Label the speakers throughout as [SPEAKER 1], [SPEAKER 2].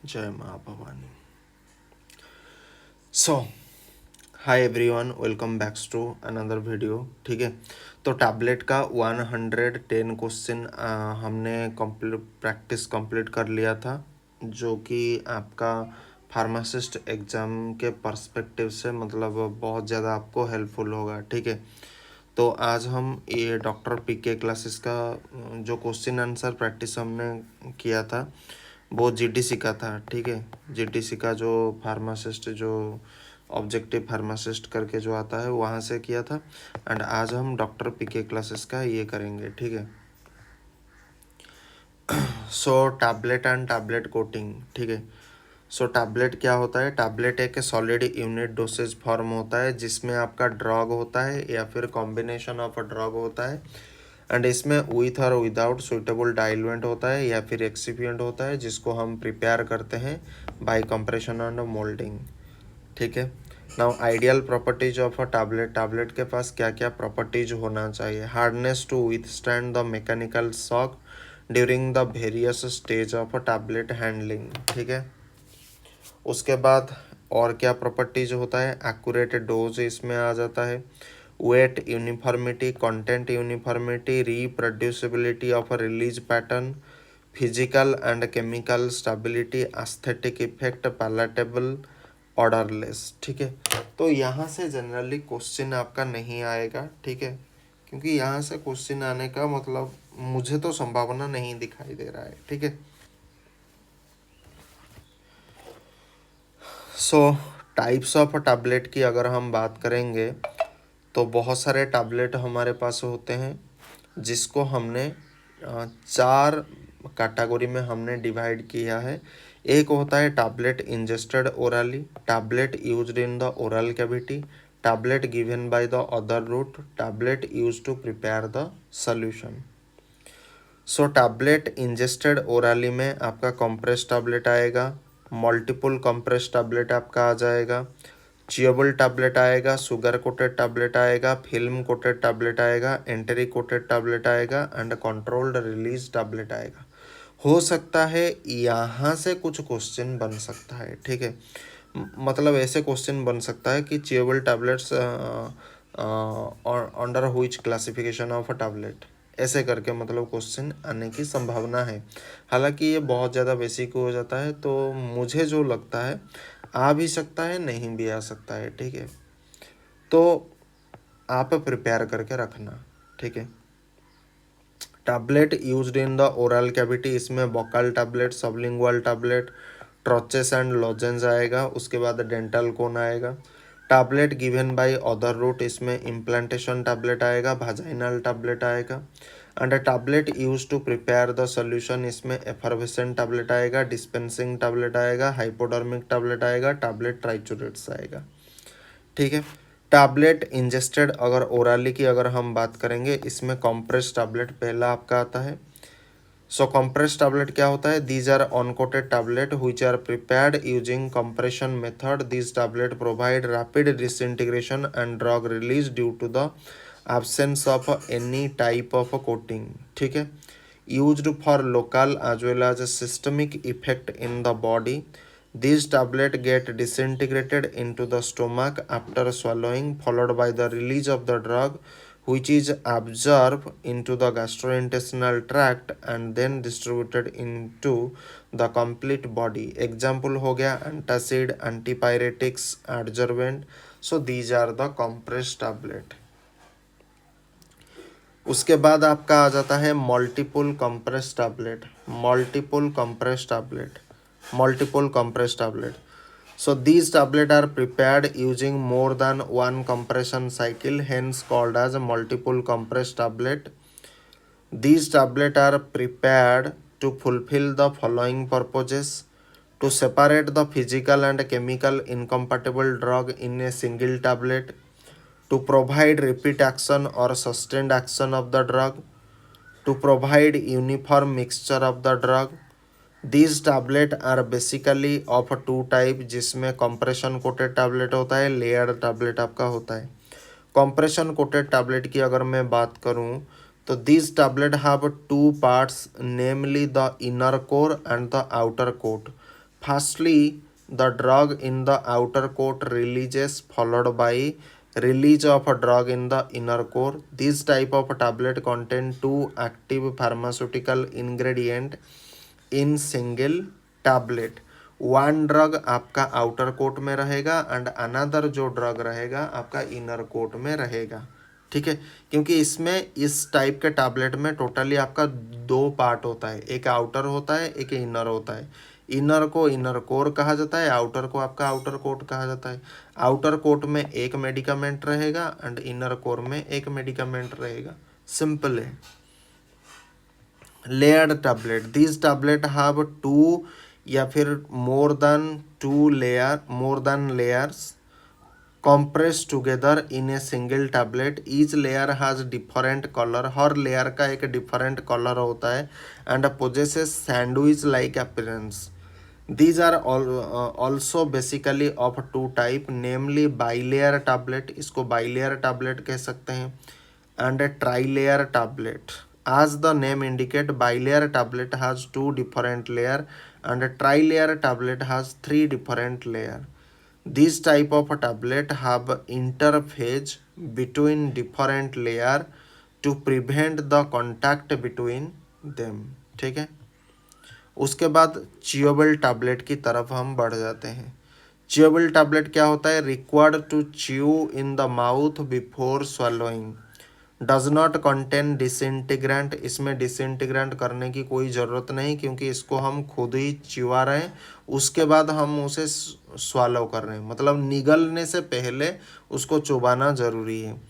[SPEAKER 1] जय माँ Bhavani. So hi everyone, welcome backs to another video. ठीक है, तो टैबलेट का 110 क्वेश्चन हमने प्रैक्टिस कंप्लीट कर लिया था, जो कि आपका फार्मासिस्ट एग्ज़ाम के पर्सपेक्टिव से मतलब बहुत ज़्यादा आपको हेल्पफुल होगा। ठीक है, तो आज हम ये डॉक्टर पीके क्लासेस का जो क्वेश्चन आंसर प्रैक्टिस हमने किया था वो जीटीसी का था। ठीक है, जीटीसी का जो फार्मासिस्ट जो ऑब्जेक्टिव फार्मासिस्ट करके जो आता है वहाँ से किया था। एंड आज हम डॉक्टर पीके क्लासेस का ये करेंगे। ठीक है, सो टैबलेट एंड टैबलेट कोटिंग। ठीक है, सो टैबलेट क्या होता है? टैबलेट एक सॉलिड यूनिट डोसेज फॉर्म होता है जिसमें आपका ड्रग होता है या फिर कॉम्बिनेशन ऑफ ड्रग होता है। एंड इसमें विथ और विदाउट सुइटेबल डाइल्यूएंट होता है या फिर एक्सिपिएंट होता है, जिसको हम प्रिपेयर करते हैं बाय कंप्रेशन एंड मोल्डिंग। ठीक है, now ideal properties of a tablet. Tablet के पास क्या क्या प्रॉपर्टीज होना चाहिए? Hardness to withstand the mechanical shock during the various stage of a tablet handling. ठीक है, उसके बाद और क्या प्रॉपर्टीज होता है? एक्यूरेट डोज इसमें आ जाता है। Weight uniformity, content uniformity, reproducibility of release pattern, physical and chemical stability, aesthetic effect, palatable, odourless. ठीक है, तो यहाँ से जनरली क्वेश्चन आपका नहीं आएगा। ठीक है, क्योंकि यहाँ से क्वेश्चन आने का मतलब मुझे तो संभावना नहीं दिखाई दे रहा है। ठीक है, सो टाइप्स ऑफ टैबलेट की अगर हम बात करेंगे तो बहुत सारे टैबलेट हमारे पास होते हैं, जिसको हमने चार कैटेगरी में हमने डिवाइड किया है। एक होता है tablet ingested orally, tablet used in the oral cavity, tablet given by the other route, tablet used to prepare the solution. So tablet ingested orally में आपका कंप्रेस टैबलेट आएगा, मल्टीपल कंप्रेस टैबलेट आपका आ जाएगा, चिएबल टैबलेट आएगा, sugar coated tablet आएगा, film coated tablet आएगा, enteric coated tablet आएगा एंड कंट्रोल्ड रिलीज टैबलेट आएगा। हो सकता है यहाँ से कुछ क्वेश्चन बन सकता है। ठीक है, मतलब ऐसे क्वेश्चन बन सकता है कि chewable tablets under which classification of a tablet, ऐसे करके मतलब क्वेश्चन आने की संभावना है। हालांकि ये बहुत ज़्यादा बेसिक हो जाता है, तो मुझे जो लगता है आ भी सकता है, नहीं भी आ सकता है। ठीक है, तो आप प्रिपेयर करके रखना। ठीक है, tablet used in the oral cavity, इसमें buccal tablet, sublingual tablet, troches and lozenges आएगा। उसके बाद डेंटल कोन आएगा। Tablet given by other route, इसमें इम्प्लांटेशन टैबलेट आएगा, वाजाइनल टैबलेट आएगा। And tablet use to prepare the solution, इसमें effervescent tablet आएगा, डिस्पेंसिंग टैबलेट आएगा, हाइपोडर्मिक टैबलेट आएगा, टैबलेट ट्राइचुरेट्स आएगा। ठीक है, टैबलेट इंजेस्टेड अगर ओरली की अगर हम बात करेंगे, इसमें कॉम्प्रेस टैबलेट पहला आपका आता है। सो कॉम्प्रेस टैबलेट क्या होता है? These are uncoated tablet which are prepared using compression method. This tablet provide rapid disintegration and drug release due to the absence of any type of coating. ठीक है, used for local as well as systemic effect in the body. These tablet get disintegrated into the stomach after swallowing, followed by the release of the drug, which is absorbed into the gastrointestinal tract and then distributed into the complete body. Example हो गया antacid, antipyretics, adjuvant. So these are the compressed tablet. उसके बाद आपका आ जाता है multiple compress tablet. Multiple compress tablet, multiple compress tablet. So these tablets are prepared using more than one compression cycle, hence called as a multiple compress tablet. These tablets are prepared to fulfill the following purposes: to separate the physical and chemical incompatible drug in a single tablet, to provide repeat action or sustained action of the drug, to provide uniform mixture of the drug. These tablet are basically of two type, जिसमें compression coated tablet होता है, layered tablet आपका होता है। compression coated tablet की अगर मैं बात करूँ तो these tablet have two parts, namely the inner core and the outer coat. Firstly, the drug in the outer coat releases, followed by release of a drug in the inner core. This type of tablet contain two active pharmaceutical ingredient in single tablet. One drug आपका outer coat में रहेगा and another जो drug रहेगा आपका inner coat में रहेगा, ठीक है। क्योंकि इसमें इस टाइप के टैबलेट में टोटली आपका दो पार्ट होता है, एक आउटर होता है एक इनर होता है। इनर को इनर कोर कहा जाता है, आउटर को आपका आउटर कोट कहा जाता है। आउटर कोट में एक मेडिकामेंट रहेगा एंड इनर कोर में एक मेडिकामेंट रहेगा, सिंपल है। Layered tablet, this tablet have two या फिर more than layers compressed together in a single tablet. Each layer has different color. Her layer का एक डिफरेंट कलर होता है and possesses sandwich like appearance. These are also basically of two type, namely bilayer tablet, इसको bilayer tablet कह सकते हैं, and a trilayer tablet. As the name indicate, bilayer tablet has two different layer and a trilayer tablet has three different layer. This type of tablet have interface between different layer to prevent the contact between them, ठीक है। उसके बाद chewable tablet की तरफ हम बढ़ जाते हैं। च्यूएबल टैबलेट क्या होता है? Required to chew in the mouth before swallowing, does not contain disintegrant, इसमें डिसइंटीग्रेंट करने की कोई ज़रूरत नहीं क्योंकि इसको हम खुद ही चिवा रहे हैं, उसके बाद हम उसे स्वालो कर रहे हैं, मतलब निगलने से पहले उसको चुबाना ज़रूरी है।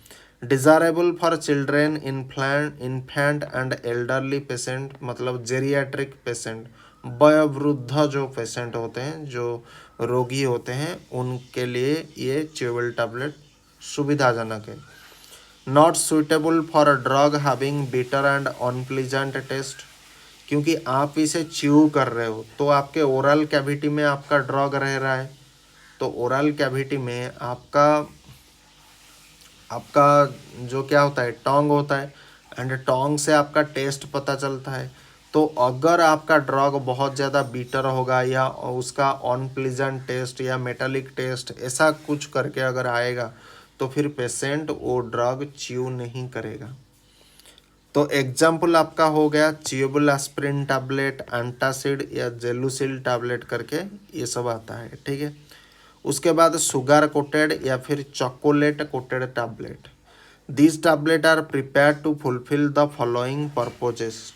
[SPEAKER 1] Desirable for children, infant and elderly patient, मतलब जेरियाट्रिक पेशेंट, वयोवृद्ध जो पेशेंट होते हैं, जो रोगी होते हैं, उनके लिए ये च्यूएबल टैबलेट सुविधाजनक है। Not suitable for a drug having bitter and unpleasant taste, क्योंकि आप इसे च्यू कर रहे हो तो आपके ओरल कैविटी में आपका ड्रग रह रहा है, तो ओरल कैविटी में आपका जो क्या होता है, टोंग होता है, एंड टोंग से आपका टेस्ट पता चलता है। तो अगर आपका ड्रग बहुत ज़्यादा बीटर होगा या उसका अनप्लीजेंट टेस्ट या मेटालिक टेस्ट ऐसा कुछ करके अगर आएगा तो फिर पेशेंट वो ड्रग च्यू नहीं करेगा। तो एग्जाम्पल आपका हो गया च्यूएबल एस्पिरिन टैबलेट, एंटासिड या जेलुसिल टैबलेट करके ये सब आता है, ठीक है। उसके बाद शुगर कोटेड या फिर chocolate coated tablet, this tablet are prepare to fulfill the following purposes,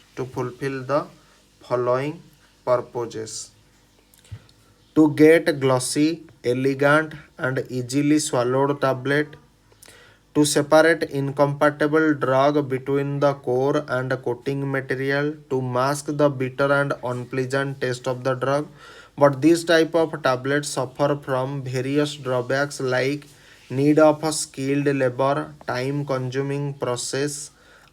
[SPEAKER 1] to get glossy, elegant and easily swallowed tablet, to separate incompatible drug between the core and coating material, to mask the bitter and unpleasant taste of the drug. But these type of tablets suffer from various drawbacks like need of a skilled labor, time consuming process,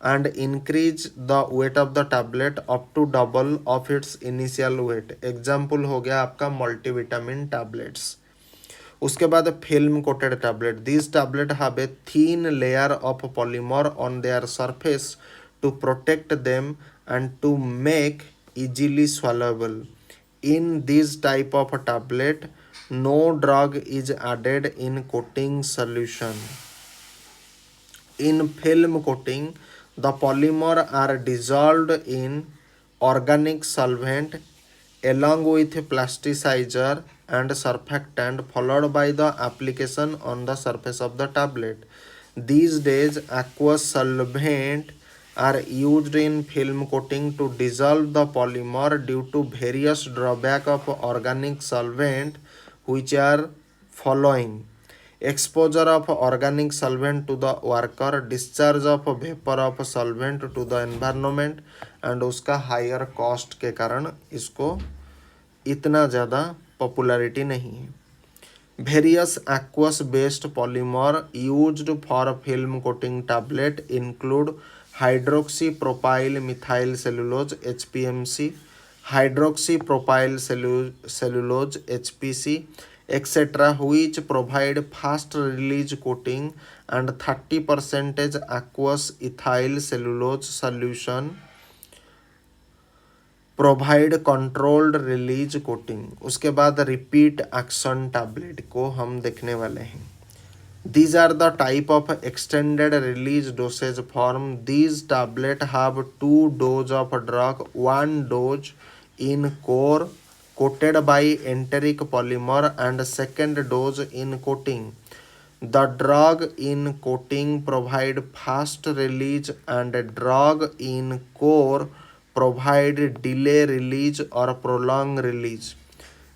[SPEAKER 1] and increase the weight of the tablet up to double of its initial weight. Example हो गया आपका multivitamin tablets. उसके बाद film coated tablet, this tablet have a thin layer of polymer on their surface to protect them and to make easily swallowable. In this type of tablet, no drug is added in coating solution. In film coating, the polymer are dissolved in organic solvent along with plasticizer and surfactant, followed by the application on the surface of the tablet. These days, aqueous solvent are used in film coating to dissolve the polymer due to various drawback of organic solvent, which are following: exposure of organic solvent to the worker, discharge of vapor of solvent to the environment, and उसका higher cost के कारण इसको इतना ज़्यादा popularity नहीं है। Various aqueous based polymer used for film coating tablet include hydroxypropyl methyl cellulose HPMC, hydroxypropyl cellulose HPC, etc., which provide fast release coating, and 30% aqueous ethyl cellulose solution provide controlled release coating. उसके बाद repeat action tablet को हम देखने वाले हैं। These are the type of extended release dosage form. These tablet have 2 dose of drug, 1 dose in core coated by enteric polymer and second dose in coating. The drug in coating provide fast release and drug in core provide delay release or prolong release.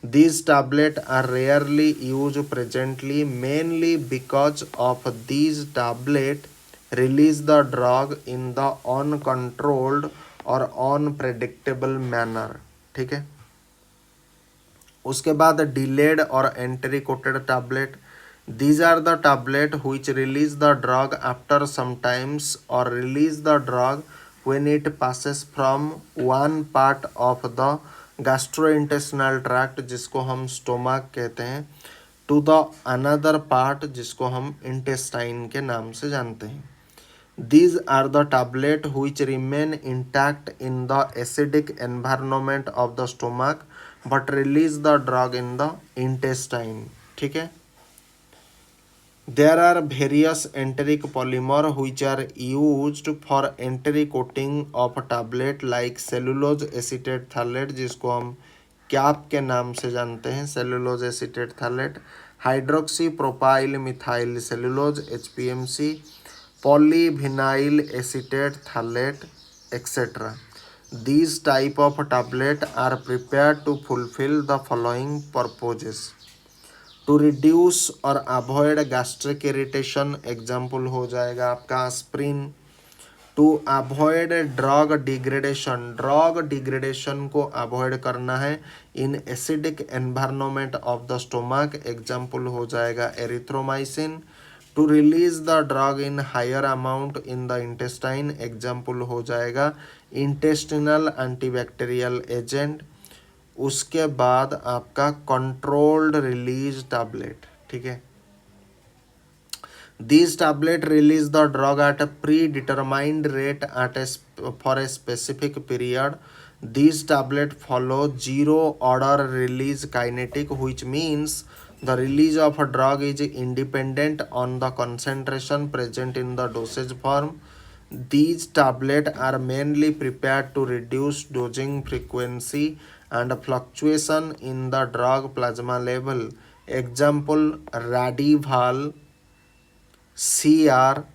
[SPEAKER 1] These tablets are rarely used presently mainly because of these tablets release the drug in the uncontrolled और unpredictable manner। ठीक है। उसके बाद delayed और entry coated tablet। These are the tablet which release the drug after some times or release the drug when it passes from one part of the gastrointestinal tract जिसको हम stomach कहते हैं to the another part जिसको हम intestine के नाम से जानते हैं। These are the tablets which remain intact in the acidic environment of the stomach but release the drug in the intestine। ठीक है। There are various enteric polymer which are used for enteric coating of tablet like cellulose acetate phthalate जिसको हम cap के नाम से जानते हैं, cellulose acetate phthalate, hydroxy propyl methyl cellulose HPMC, polyvinyl acetate phthalate etc. These type of tablet are prepared to fulfill the following purposes: to reduce और avoid gastric irritation, example हो जाएगा आपका aspirin. To avoid drug degradation को avoid करना है in acidic environment of the stomach, example हो जाएगा erythromycin. To release the drug in higher amount in the intestine, example हो जाएगा इंटेस्टिनल एंटीबैक्टीरियल एजेंट। उसके बाद आपका कंट्रोल्ड रिलीज टैबलेट। ठीक है। These tablet release the drug at a predetermined rate for a specific period. These tablet follow zero order release kinetic, which means the release of a drug is independent on the concentration present in the dosage form. These tablets are mainly prepared to reduce dosing frequency and fluctuation in the drug plasma level. Example Radival CR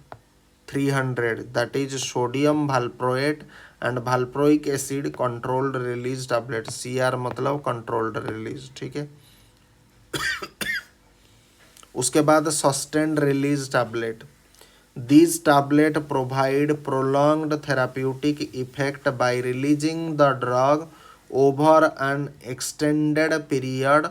[SPEAKER 1] 300, that is sodium valproate and valproic acid controlled release tablet। CR मतलब controlled release। ठीक है। उसके बाद sustained release tablet। These tablets provide prolonged therapeutic effect by releasing the drug over an extended period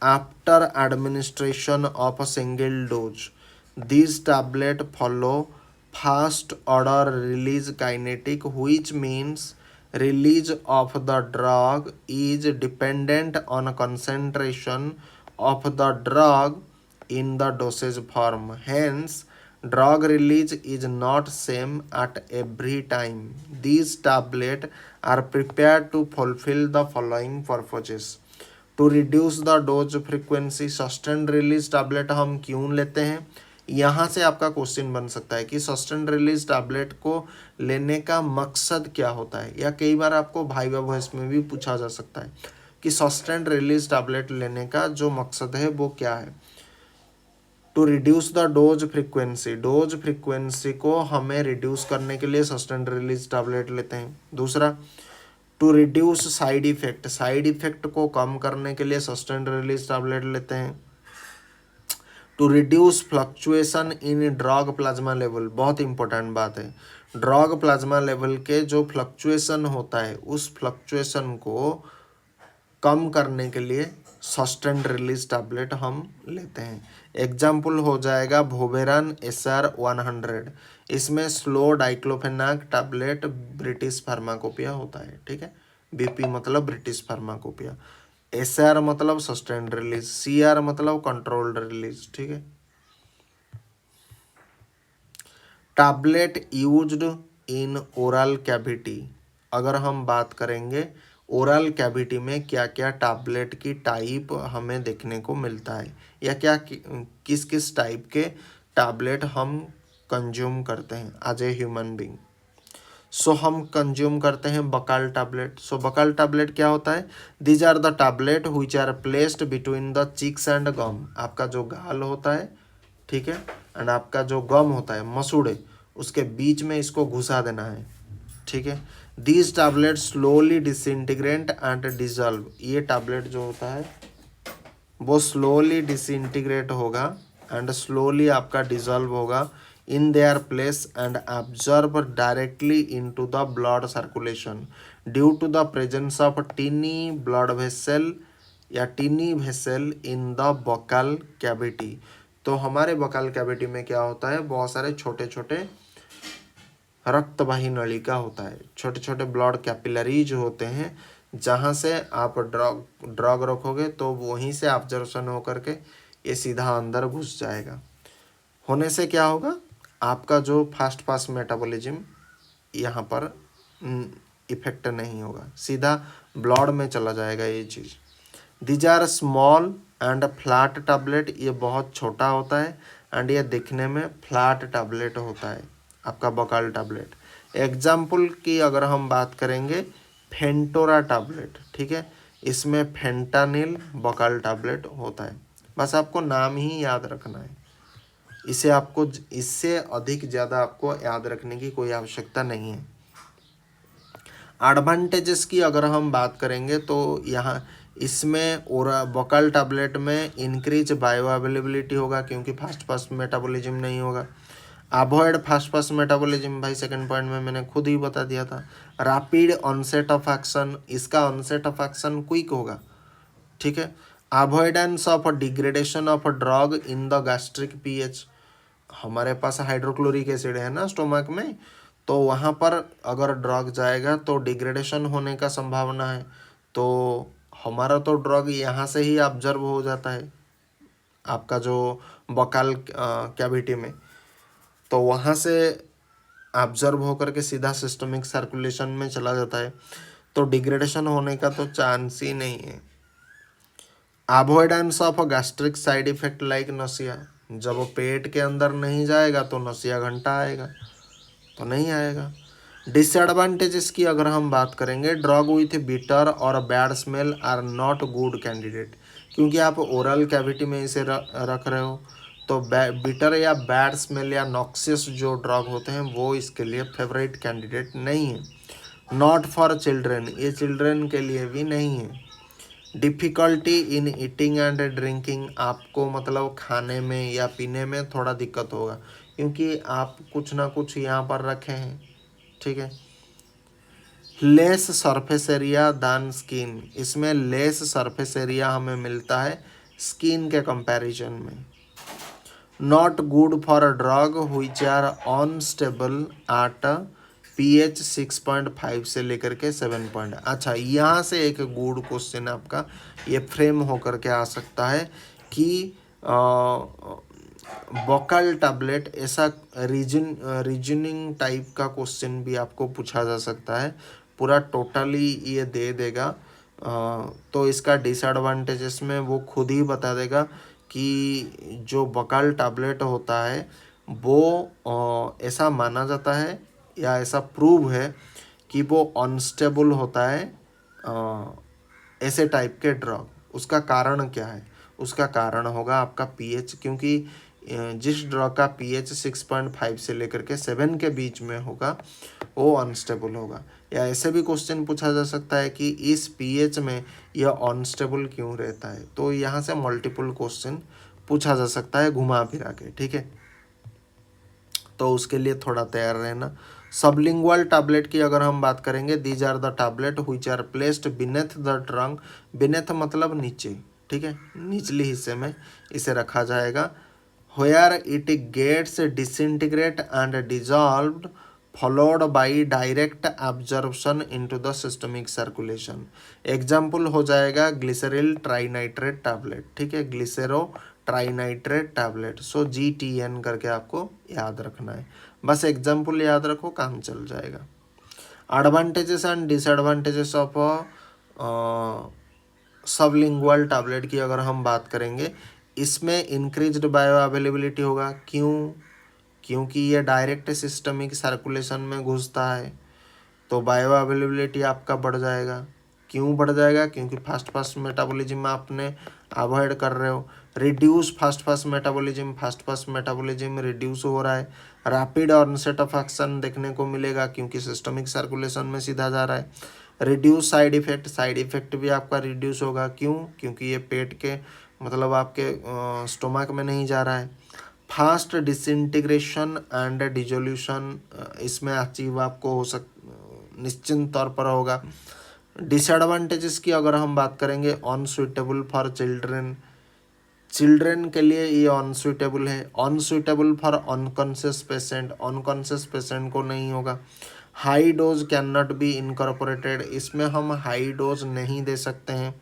[SPEAKER 1] after administration of a single dose. These tablets follow fast order release kinetic, which means release of the drug is dependent on concentration of the drug in the dosage form. Hence, drug release is not same at every time. These tablets are prepared to fulfill the following purposes: to reduce the dose frequency. Sustained release tablet हम क्यों लेते हैं, यहाँ से आपका question बन सकता है कि सस्टेंड रिलीज टैबलेट को लेने का मकसद क्या होता है, या कई बार आपको वाइवा वॉइस में भी पूछा जा सकता है कि सस्टेंड रिलीज टैबलेट लेने का जो मकसद है वो क्या है। To reduce the dose frequency, dose frequency को हमें रिड्यूस करने के लिए सस्टेंड रिलीज टैबलेट लेते हैं। दूसरा, to reduce side effect, side effect को कम करने के लिए सस्टेंड रिलीज टैबलेट लेते हैं। To reduce fluctuation in drug plasma level, बहुत इंपॉर्टेंट बात है। ड्रग प्लाज्मा लेवल के जो फ्लक्चुएशन होता है उस फ्लक्चुएशन को कम करने के लिए सस्टेंड रिलीज टैबलेट हम लेते हैं। एग्जाम्पल हो जाएगा भोवेरन SR 100, इसमें slow diclofenac tablet British pharmacopoeia होता है। ठीक है। BP मतलब ब्रिटिश फार्माकोपिया, SR मतलब सस्टेंड रिलीज, CR मतलब कंट्रोल्ड रिलीज। ठीक है। Tablet used in oral cavity, अगर हम बात करेंगे ओरल कैविटी में क्या क्या टैबलेट की टाइप हमें देखने को मिलता है, या क्या किस किस टाइप के टैबलेट हम कंज्यूम करते हैं एज ए ह्यूमन बीइंग। सो हम कंज्यूम करते हैं बकाल टैबलेट। सो बकाल टैबलेट क्या होता है? These are the tablet which are placed between the cheeks and gum. आपका जो गाल होता है, ठीक है, एंड आपका जो गम होता है, मसूड़े, उसके बीच में इसको घुसा देना है, ठीक है। These tablet slowly disintegrate and dissolve. ये टैबलेट जो होता है वो स्लोली डिसइंटीग्रेट होगा एंड स्लोली आपका डिजॉल्व होगा in their place and absorb directly into the blood circulation due to the presence of tiny blood vessel या tiny vessel in the buccal cavity. तो हमारे बकाल कैविटी में क्या होता है? बहुत सारे छोटे छोटे रक्तवाही नलिका होता है, छोटे छोटे ब्लड कैपिलरीज होते हैं, जहाँ से आप ड्रग रखोगे तो वहीं से ऑब्जर्वेशन होकर के ये सीधा अंदर घुस जाएगा। होने से क्या होगा? आपका जो फास्ट फास्ट मेटाबॉलिज्म यहाँ पर इफेक्ट नहीं होगा, सीधा ब्लड में चला जाएगा ये चीज़। These are small and flat tablet. ये बहुत छोटा होता है एंड ये दिखने में फ्लैट टैबलेट होता है, आपका बकाल टैबलेट। एग्जाम्पल की अगर हम बात करेंगे, फेंटोरा टैबलेट, ठीक है, इसमें फेंटानिल बकाल टैबलेट होता है। बस आपको नाम ही याद रखना है, इसे आपको इससे अधिक ज़्यादा आपको याद रखने की कोई आवश्यकता नहीं है। एडवांटेजेस की अगर हम बात करेंगे तो यहाँ इसमें और बकाल टैबलेट में इंक्रीज बायो अवेलेबिलिटी होगा, क्योंकि फास्ट फास्ट मेटाबॉलिज्म नहीं होगा। अवॉइड फास्ट फास्ट मेटाबॉलिज्म, भाई सेकंड पॉइंट में मैंने खुद ही बता दिया था। रैपिड ऑनसेट ऑफ एक्शन, इसका ऑनसेट ऑफ एक्शन क्विक होगा, ठीक है। Avoidance of degradation of drug in the gastric pH. हमारे पास हाइड्रोक्लोरिक एसिड है ना स्टोमक में, तो वहाँ पर अगर ड्रग जाएगा तो डिग्रेडेशन होने का संभावना है, तो हमारा तो ड्रग यहाँ से ही ऑब्जर्व हो जाता है आपका जो बकाल कैविटी में, तो वहाँ से ऑब्जर्व होकर के सीधा सिस्टमिक सर्कुलेशन में चला जाता है, तो डिग्रेडेशन होने का तो चांस ही नहीं है। Avoidance of gastric side effect like नसिया। जब वो पेट के अंदर नहीं जाएगा तो नसिया घंटा आएगा, तो नहीं आएगा। डिसएडवांटेजेस की अगर हम बात करेंगे, ड्रग विथ बिटर और bad smell are not good candidate. क्योंकि आप ओरल कैविटी में इसे रख रहे हो, तो बिटर या बैड स्मेल या नॉक्सियस जो ड्रग होते हैं वो इसके लिए फेवरेट कैंडिडेट नहीं है। नॉट फॉर चिल्ड्रेन, ये चिल्ड्रेन के लिए भी नहीं है। Difficulty in eating and drinking, आपको मतलब खाने में या पीने में थोड़ा दिक्कत होगा, क्योंकि आप कुछ ना कुछ यहाँ पर रखे हैं, ठीक है। Less surface area than skin, इसमें लेस सरफेस एरिया हमें मिलता है स्किन के कंपैरिजन में। Not good for drug which are unstable at pH 6.5 से लेकर के 7 अच्छा, यहाँ से एक गुड क्वेश्चन आपका ये फ्रेम होकर के आ सकता है कि बकाल टैबलेट ऐसा रीजनिंग टाइप का क्वेश्चन भी आपको पूछा जा सकता है, पूरा टोटली ये दे देगा। तो इसका डिसएडवांटेजेस में वो खुद ही बता देगा कि जो बकाल टैबलेट होता है वो ऐसा माना जाता है या ऐसा प्रूव है कि वो अनस्टेबल होता है ऐसे टाइप के ड्रग। उसका कारण क्या है? उसका कारण होगा आपका पीएच, क्योंकि जिस ड्रग का पीएच 6.5 से लेकर के 7 के बीच में होगा वो अनस्टेबल होगा। या ऐसे भी क्वेश्चन पूछा जा सकता है कि इस पीएच में यह अनस्टेबल क्यों रहता है। तो यहाँ से मल्टीपल क्वेश्चन पूछा जा सकता है घुमा फिरा के, ठीक है। तो उसके लिए थोड़ा तैयार रहना। सबलिंगुअल टैबलेट की अगर हम बात करेंगे, these are the tablet which are placed beneath the trunk. Beneath मतलब नीचे, ठीक है, निचले हिस्से में इसे रखा जाएगा। Where it gets disintegrate and dissolved followed by direct absorption into the systemic circulation. Example हो जाएगा ग्लिसरील ट्राइनाइट्रेट टैबलेट, ठीक है, glyceryl trinitrate tablet. So GTN करके आपको याद रखना है, बस एग्जाम्पल याद रखो, काम चल जाएगा। Advantages and disadvantages of sublingual tablet की अगर हम बात करेंगे, इसमें इंक्रीज्ड बायो अवेलेबिलिटी होगा। क्यों? क्योंकि ये डायरेक्ट सिस्टमिक सर्कुलेशन में घुसता है, तो बायो अवेलेबिलिटी आपका बढ़ जाएगा। क्यों बढ़ जाएगा? क्योंकि फास्ट फास्ट मेटाबॉलिज्म आपने अवॉइड कर रहे हो। Reduce fast fast metabolism reduce हो रहा है। रैपिड ऑनसेट ऑफ एक्शन देखने को मिलेगा क्योंकि सिस्टमिक सर्कुलेशन में सीधा जा रहा है। रिड्यूस साइड इफेक्ट भी आपका रिड्यूस होगा। क्यों? क्योंकि ये पेट के मतलब आपके स्टोमक में नहीं जा रहा है। फास्ट डिसइंटीग्रेशन एंड डिजोल्यूशन इसमें अचीव आपको हो निश्चित तौर पर होगा। डिसएडवांटेजेस की अगर हम बात करेंगे, अनसुइटेबल फॉर चिल्ड्रेन के लिए ये अनसुइटेबल है। अनसुइटेबल फॉर अनकॉन्शियस पेशेंट को नहीं होगा। High dose can not be incorporated, इसमें हम हाई डोज नहीं दे सकते हैं।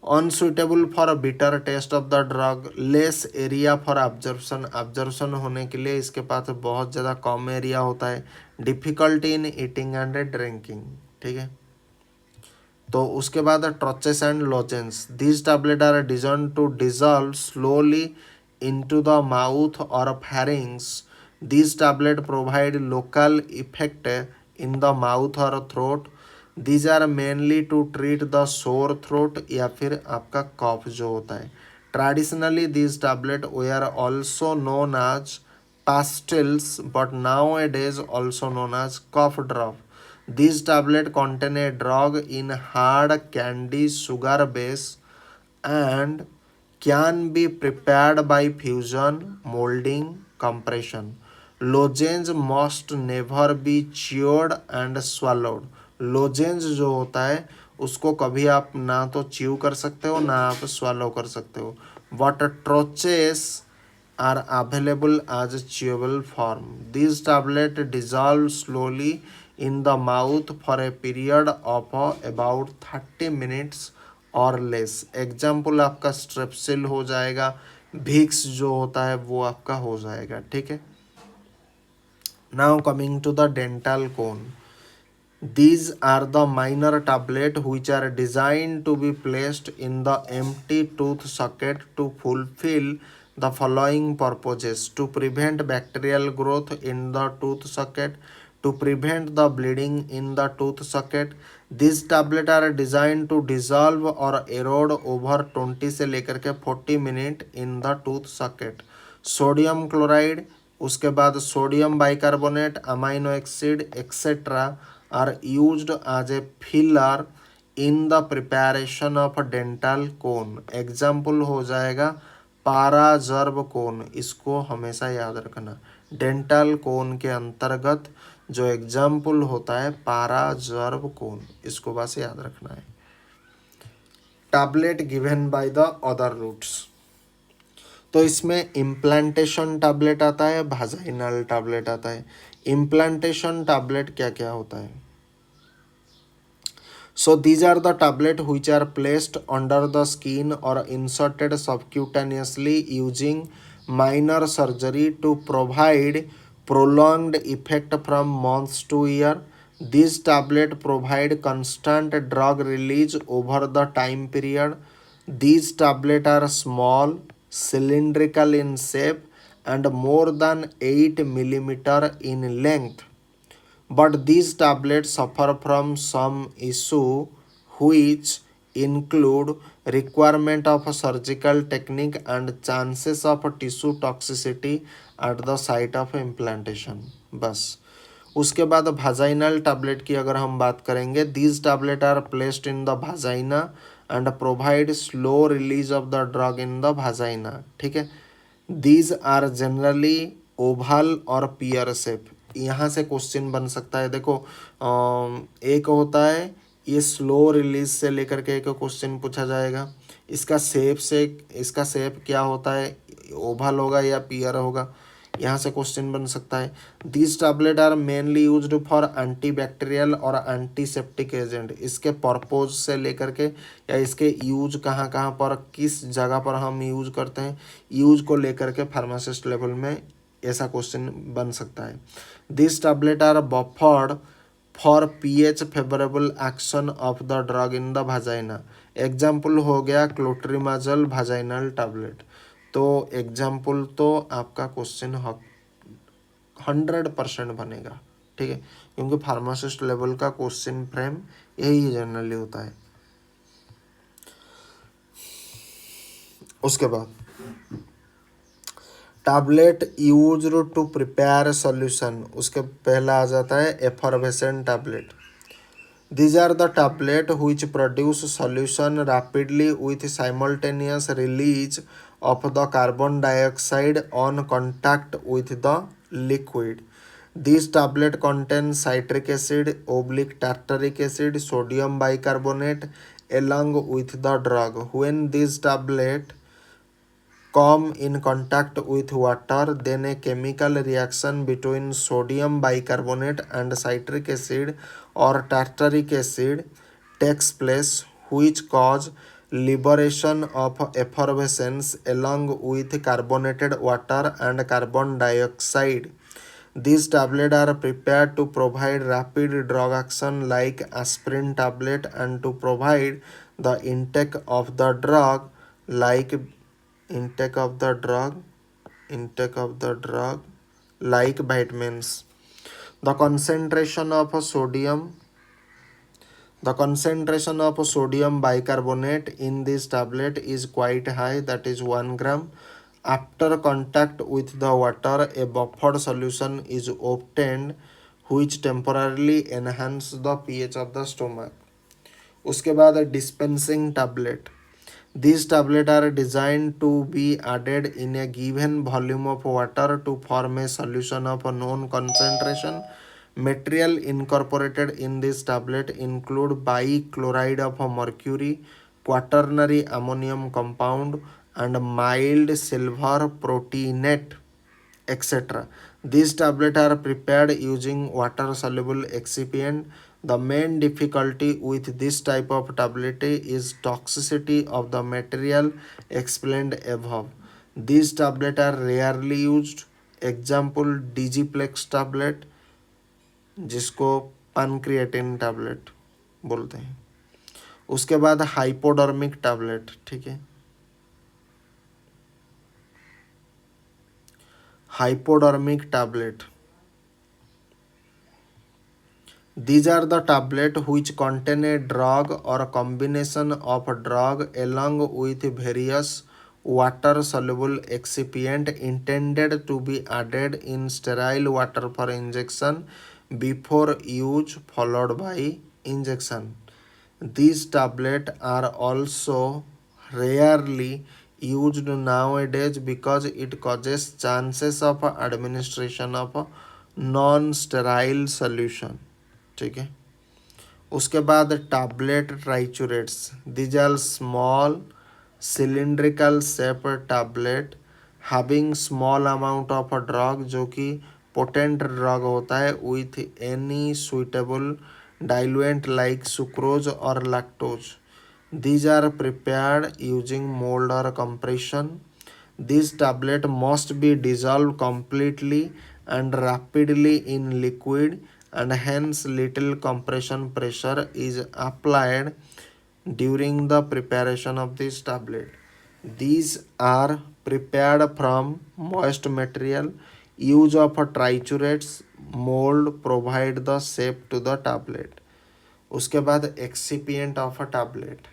[SPEAKER 1] Unsuitable for bitter taste of the drug, less area for absorption होने के लिए इसके पास बहुत ज़्यादा कम एरिया होता है। Difficulty in eating and drinking, ठीक है। तो उसके बाद troches and lozenges, this tablet are design to dissolve slowly into the mouth और pharynx. This tablet provide local effect in the mouth और throat. These are mainly to treat the sore throat या फिर आपका cough जो होता है। Traditionally this tablet they are also known as pastilles but nowadays also known as cough drop. These tablets contain a drug in hard candy sugar base and can be prepared by fusion, molding, compression. Lozenges must never be chewed and swallowed. लोजेंस जो होता है उसको कभी आप ना तो chew कर सकते हो ना आप स्वालो कर सकते हो। But troches are available as chewable form. These tablets dissolve slowly in the mouth for a period of about 30 minutes or less. Example आपका स्ट्रेप्सिल हो जाएगा, विक्स जो होता है वो आपका हो जाएगा, ठीक है। Now coming to the dental cone, these are the minor tablets which are designed to be placed in the empty tooth socket to fulfill the following purposes: to prevent bacterial growth in the tooth socket, to prevent the bleeding in the tooth socket. These tablets are designed to dissolve or erode over 20 से लेकर के 40 minute in the tooth socket. Sodium chloride, उसके बाद sodium bicarbonate, amino acid etcetera are used as a filler in the preparation of dental cone. Example हो जाएगा पाराजर्ब कोन, इसको हमेशा याद रखना। डेंटल कोन के अंतर्गत जो एग्जाम्पल होता है पाराजर्ब कोन, इसको बस याद रखना है। Tablet given by the other routes, तो इसमें इम्प्लांटेशन टैबलेट आता है, वाजाइनल टैबलेट आता है। इम्प्लांटेशन टैबलेट क्या क्या होता है? So these are the tablets which are placed under the skin or inserted subcutaneously using minor surgery to provide prolonged effect from months to year. These tablets provide constant drug release over the time period. These tablets are small, cylindrical in shape, and more than 8 millimeter in length. But these tablets suffer from some issue which include requirement of a surgical technique and chances of tissue toxicity at the site of implantation. बस उसके बाद वाजाइनल tablet की अगर हम बात करेंगे, these tablets are placed in the vagina and provide slow release of the drug in the vagina, ठीक है। These are generally oval और pear shape। यहाँ से क्वेश्चन बन सकता है, देखो एक होता है ये स्लो रिलीज से लेकर के एक क्वेश्चन पूछा जाएगा, इसका शेप क्या होता है, ओवल होगा या पियर होगा, यहाँ से क्वेश्चन बन सकता है। This tablet are mainly used for antibacterial और एंटीसेप्टिक एजेंट, इसके पर्पज से लेकर के या इसके यूज कहाँ कहाँ पर किस जगह पर हम यूज करते हैं, यूज को लेकर के फार्मासिस्ट लेवल में ऐसा क्वेश्चन बन सकता है। This tablet are buffered for pH favourable action of the drug in the vagina. Example हो गया क्लोट्रिमाजोल वाजाइनल टैबलेट। तो एग्जाम्पल तो आपका क्वेश्चन 100% बनेगा, ठीक है, क्योंकि फार्मासिस्ट लेवल का क्वेश्चन फ्रेम यही जनरली होता है। उसके बाद tablet used to prepare solution, उसके पहला आ जाता है effervescent tablet. These are the tablet which produce solution rapidly with simultaneous release of the carbon dioxide on contact with the liquid. These tablet contain citric acid, tartaric acid, sodium bicarbonate along with the drug. When these tablet come in contact with water, then a chemical reaction between sodium bicarbonate and citric acid or tartaric acid takes place, which cause liberation of effervescence along with carbonated water and carbon dioxide. These tablets are prepared to provide rapid drug action like aspirin tablet and to provide the like intake of the drug like vitamins. The concentration of sodium bicarbonate in this tablet is quite high, that is 1 gram. After contact with the water, a buffered solution is obtained which temporarily enhance the pH of the stomach. उसके बाद dispensing tablet. These tablets are designed to be added in a given volume of water to form a solution of a known concentration. Material incorporated in this tablet include bichloride of mercury, quaternary ammonium compound, and mild silver proteinate, etc. These tablets are prepared using water-soluble excipient. The main difficulty with this type of tablet is toxicity of the material explained above. These tablets are rarely used. Example Digiplex tablet, जिसको pancreatin tablet बोलते हैं। उसके बाद hypodermic tablet, ठीक है, hypodermic tablet. These are the tablets which contain a drug or a combination of a drug along with various water soluble excipient intended to be added in sterile water for injection before use followed by injection. These tablets are also rarely used nowadays because it causes chances of administration of non-sterile solution, ठीक है। उसके बाद tablet triturates. These are small cylindrical shape tablet having small amount of drug, जो कि potent drug होता है with any suitable diluent like sucrose or lactose. These are prepared using mold or compression. These tablets must be dissolved completely and rapidly in liquid, and hence little compression pressure is applied during the preparation of this tablet. These are prepared from moist material. Use of triturates mold provide the shape to the tablet. उसके बाद excipient of a tablet.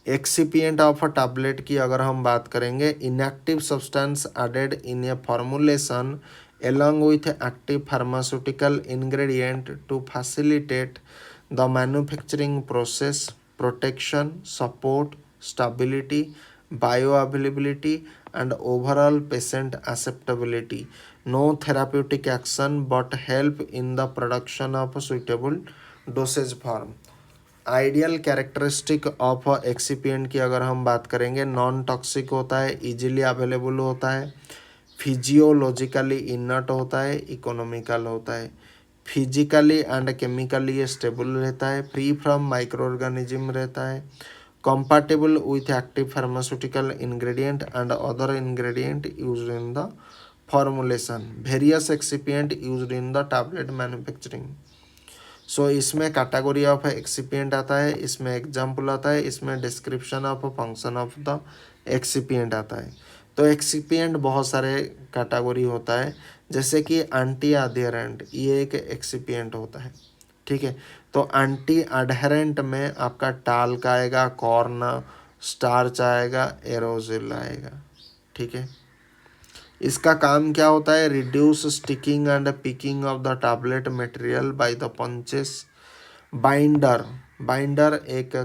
[SPEAKER 1] Excipient of a tablet की अगर हम बात करेंगे, inactive substance added in a formulation along with active pharmaceutical ingredient to facilitate the manufacturing process, protection, support, stability, bioavailability, and overall patient acceptability. No therapeutic action but help in the production of a suitable dosage form. Ideal characteristic of excipient की अगर हम बात करेंगे, non toxic होता है, easily available होता है, physiologically inert होता है, इकोनॉमिकल होता है, फिजिकली एंड केमिकली स्टेबल रहता है, फ्री फ्रॉम माइक्रो ऑर्गेनिज्म रहता है, compatible with active pharmaceutical ingredient and other ingredient used in the formulation, various excipient used in the tablet manufacturing. So इसमें category of excipient आता है, इसमें example आता है, इसमें description of function of the excipient आता है। तो एक्सिपिएंट बहुत सारे कैटेगरी होता है, जैसे कि एंटी अधेरेंट, ये एक एक्सिपिएंट होता है, ठीक है। तो एंटी अडहेरेंट में आपका टाल्क आएगा, कॉर्न स्टार्च आएगा, एरोजिल आएगा, ठीक है। इसका काम क्या होता है, reduce sticking and picking of the tablet material by the punches. Binder, binder एक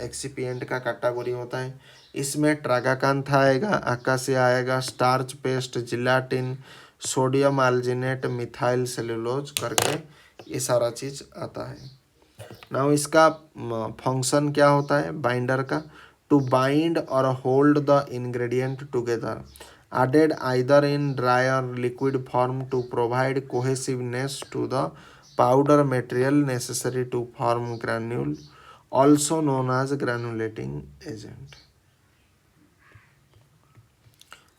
[SPEAKER 1] एक्सिपिएंट का कैटेगरी होता है। इसमें ट्रागाकांथा आएगा, अकासिया आएगा, starch paste, gelatine, sodium alginate, methyl cellulose करके ये सारा चीज़ आता है। नाउ इसका फंक्शन क्या होता है बाइंडर का, टू बाइंड और hold the ingredient together, added either in dry or liquid form to provide cohesiveness to the powder material necessary to form granule, also known as granulating agent।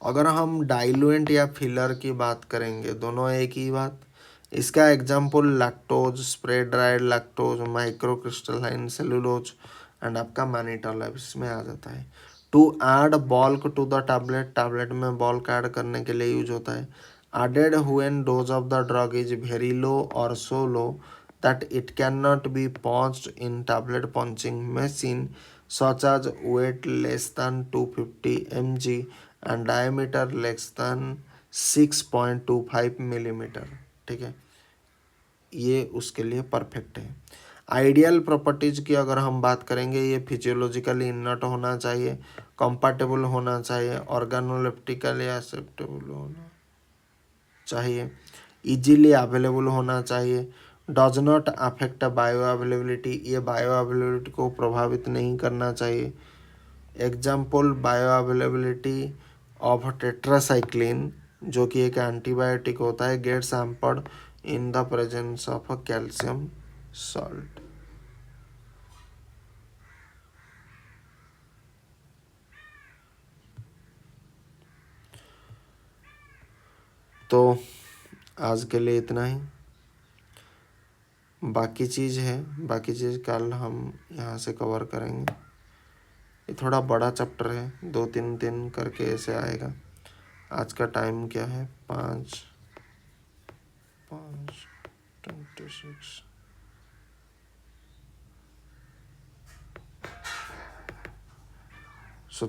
[SPEAKER 1] अगर हम diluent या filler की बात करेंगे, दोनों एक ही बात। इसका example lactose, spray dried lactose, micro crystalline cellulose and आपका मैनिटोल इसमें आ जाता है। To add bulk to the tablet, tablet में बल्क ऐड करने के लिए यूज होता है। Added when dose of the drug is very low और so low that it can not be punched in tablet punching machine such as weight less than 250 mg and diameter less than 6.25 millimetre, ठीक है। ये उसके लिए perfect है। Ideal properties की अगर हम बात करेंगे, ये फिजियोलॉजिकली इनर्ट होना चाहिए, कंपैटिबल होना चाहिए, ऑर्गेनोलेप्टिकली एक्सेप्टेबल होना चाहिए, इजीली अवेलेबल होना चाहिए, does not affect bioavailability, ये बायो अवेलेबिलिटी को प्रभावित नहीं करना चाहिए। Example bioavailability of tetracycline, जो कि एक एंटीबायोटिक होता है, get sampled in the presence of calcium salt. तो आज के लिए इतना ही। बाकी चीज़ बाकी चीज़ कल हम यहाँ से कवर करेंगे। ये थोड़ा बड़ा चैप्टर है, 2-3 दिन करके ऐसे आएगा। आज का टाइम क्या है, 5:26